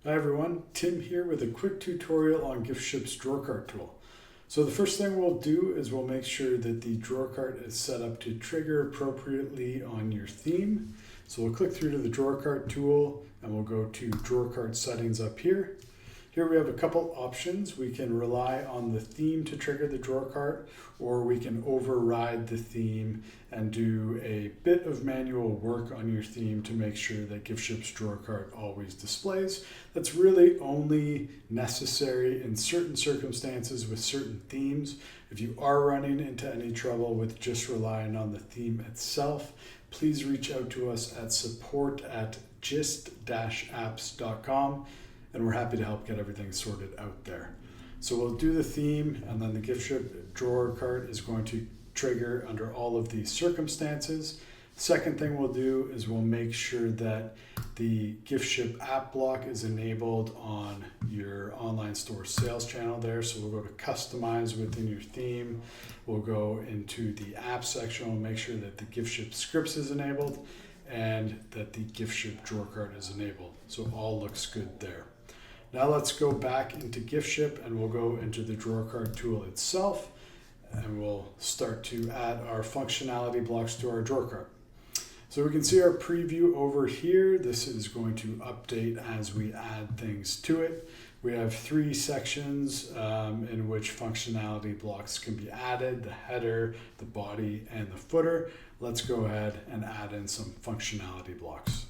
Hi everyone, Tim here with a quick tutorial on Giftship's drawer cart tool. So the first thing we'll do is we'll make sure that the drawer cart is set up to trigger appropriately on your theme. So we'll click through to the drawer cart tool and we'll go to drawer cart settings up here. Here we have a couple options. We can rely on the theme to trigger the drawer cart, or we can override the theme and do a bit of manual work on your theme to make sure that Giftship's drawer cart always displays. That's really only necessary in certain circumstances with certain themes. If you are running into any trouble with just relying on the theme itself, please reach out to us at support@gist-apps.com. and we're happy to help get everything sorted out there. So we'll do the theme, and then the Giftship drawer cart is going to trigger under all of these circumstances. Second thing we'll do is we'll make sure that the Giftship app block is enabled on your online store sales channel there. So we'll go to customize within your theme. We'll go into the app section. We'll make sure that the Giftship scripts is enabled and that the Giftship drawer cart is enabled. So all looks good there. Now let's go back into Giftship and we'll go into the drawer cart tool itself and we'll start to add our functionality blocks to our drawer cart. So we can see our preview over here. This is going to update as we add things to it. We have three sections in which functionality blocks can be added: the header, the body, and the footer. Let's go ahead and add in some functionality blocks.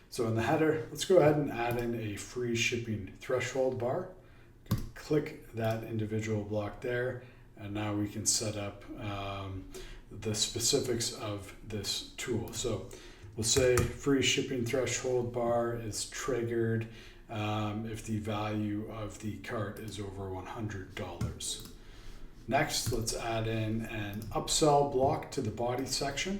So in the header, let's go ahead and add in a free shipping threshold bar. Click that individual block there, and now we can set up the specifics of this tool. So we'll say free shipping threshold bar is triggered if the value of the cart is over $100. Next, let's add in an upsell block to the body section.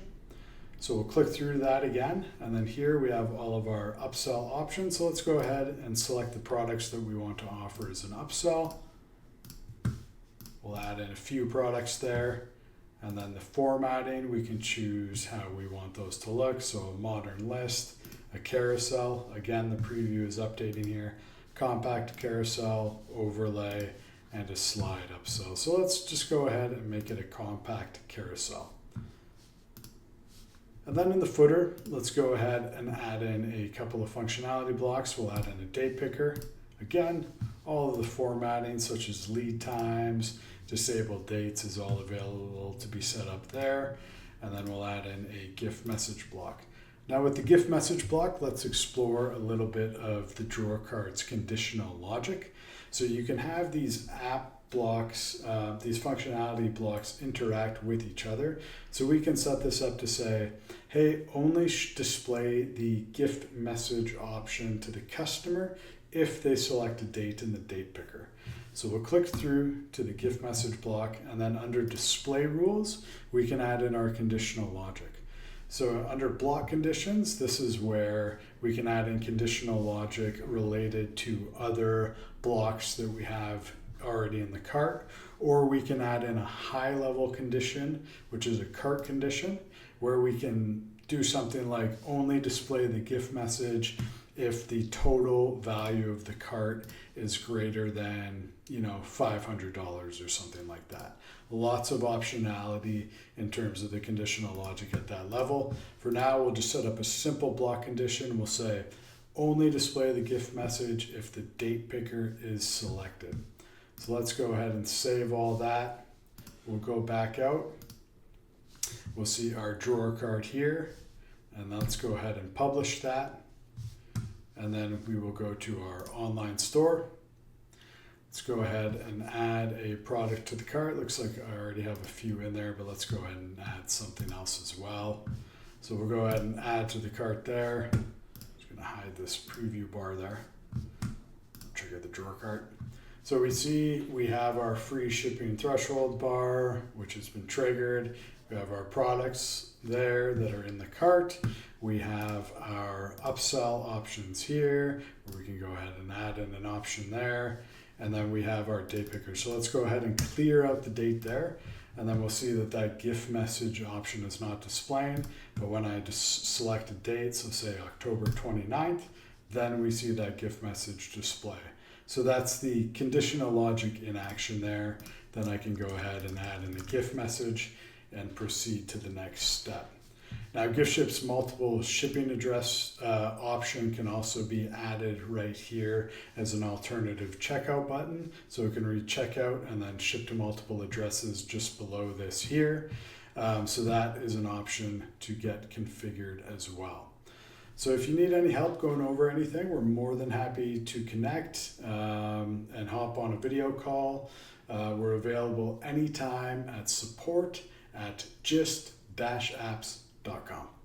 So we'll click through that again, and then here we have all of our upsell options. So let's go ahead and select the products that we want to offer as an upsell. We'll add in a few products there, and then the formatting, we can choose how we want those to look. So a modern list, a carousel, again the preview is updating here, compact carousel, overlay, and a slide upsell. So let's just go ahead and make it a compact carousel. And then in the footer, let's go ahead and add in a couple of functionality blocks. We'll add in a date picker. Again, all of the formatting such as lead times, disabled dates is all available to be set up there. And then we'll add in a gift message block. Now with the gift message block, let's explore a little bit of the drawer cart's conditional logic. So you can have these app blocks, these functionality blocks interact with each other. So we can set this up to say, hey, only display the gift message option to the customer if they select a date in the date picker. So we'll click through to the gift message block, and then under display rules, we can add in our conditional logic. So under block conditions, this is where we can add in conditional logic related to other blocks that we have already in the cart, or we can add in a high level condition, which is a cart condition, where we can do something like only display the gift message if the total value of the cart is greater than $500 or something like that. Lots of optionality in terms of the conditional logic at that level. For now, we'll just set up a simple block condition. We'll say only display the gift message if the date picker is selected. So let's go ahead and save all that. We'll go back out. We'll see our drawer cart here, and let's go ahead and publish that. And then we will go to our online store. Let's go ahead and add a product to the cart. Looks like I already have a few in there, but let's go ahead and add something else as well. So we'll go ahead and add to the cart there. Just gonna hide this preview bar there. Trigger the drawer cart. So we see we have our free shipping threshold bar, which has been triggered. We have our products there that are in the cart. We have our upsell options here, where we can go ahead and add in an option there. And then we have our date picker. So let's go ahead and clear out the date there. And then we'll see that that gift message option is not displaying. But when I just select a date, so say October 29th, then we see that gift message display. So that's the conditional logic in action there. Then I can go ahead and add in a gift message and proceed to the next step. Now, Giftship's multiple shipping address option can also be added right here as an alternative checkout button. So it can read checkout and then ship to multiple addresses just below this here. So that is an option to get configured as well. So if you need any help going over anything, we're more than happy to connect and hop on a video call. We're available anytime at support@gist-apps.com.